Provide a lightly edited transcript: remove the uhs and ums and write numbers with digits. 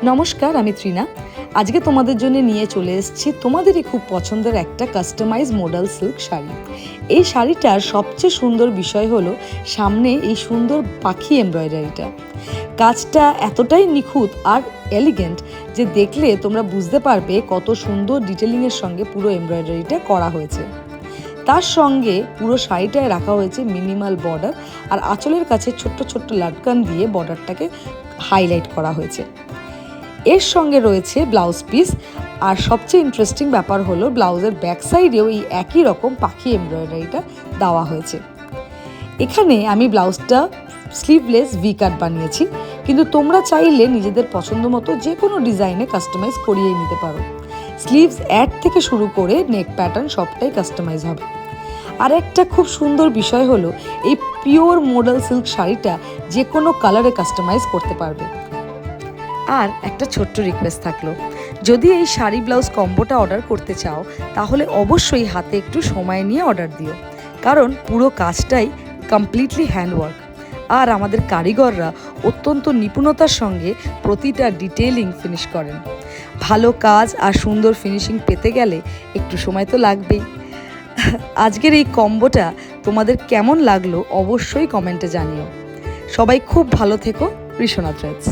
নমস্কার, আমি ত্রিনা। আজকে তোমাদের জন্য নিয়ে চলে এসেছি তোমাদেরই খুব পছন্দের একটা কাস্টমাইজ মডেল সিল্ক শাড়ি। এই শাড়িটার সবচেয়ে সুন্দর বিষয় হলো সামনে এই সুন্দর পাখি এমব্রয়ডারিটা। কাজটা এতটাই নিখুঁত আর এলিগেন্ট যে দেখলে তোমরা বুঝতে পারবে কত সুন্দর ডিটেলিংয়ের সঙ্গে পুরো এমব্রয়ডারিটা করা হয়েছে। তার সঙ্গে পুরো শাড়িটায় রাখা হয়েছে মিনিমাল বর্ডার, আর আঁচলের কাছে ছোট্ট ছোট্ট লাটকান দিয়ে বর্ডারটাকে হাইলাইট করা হয়েছে। এর সঙ্গে রয়েছে ব্লাউজ পিস, আর সবচেয়ে ইন্টারেস্টিং ব্যাপার হলো ব্লাউজের ব্যাক সাইডেও এই একই রকম পাখি এমব্রয়ডারিটা দেওয়া হয়েছে। এখানে আমি ব্লাউজটা স্লিভলেস ভি কাট বানিয়েছি, কিন্তু তোমরা চাইলে নিজেদের পছন্দ মতো যে কোনো ডিজাইনে কাস্টমাইজ করিয়ে নিতে পারো। স্লিভস অ্যাড থেকে শুরু করে নেক প্যাটার্ন সবটাই কাস্টমাইজ হবে। আর একটা খুব সুন্দর বিষয় হলো এই পিওর মডেল সিল্ক শাড়িটা যে কোনো কালারে কাস্টমাইজ করতে পারবে। আর একটা ছোট্ট রিকোয়েস্ট থাকলো, যদি এই শাড়ি ব্লাউজ কম্বোটা অর্ডার করতে চাও তাহলে অবশ্যই হাতে একটু সময় নিয়ে অর্ডার দিও, কারণ পুরো কাজটাই কমপ্লিটলি হ্যান্ডওয়ার্ক, আর আমাদের কারিগররা অত্যন্ত নিপুণতার সঙ্গে প্রতিটা ডিটেইলিং ফিনিশ করেন। ভালো কাজ আর সুন্দর ফিনিশিং পেতে গেলে একটু সময় তো লাগবেই। আজকের এই কম্বোটা তোমাদের কেমন লাগলো অবশ্যই কমেন্টে জানিও। সবাই খুব ভালো থেকো। ঋষনা থ্রেডস।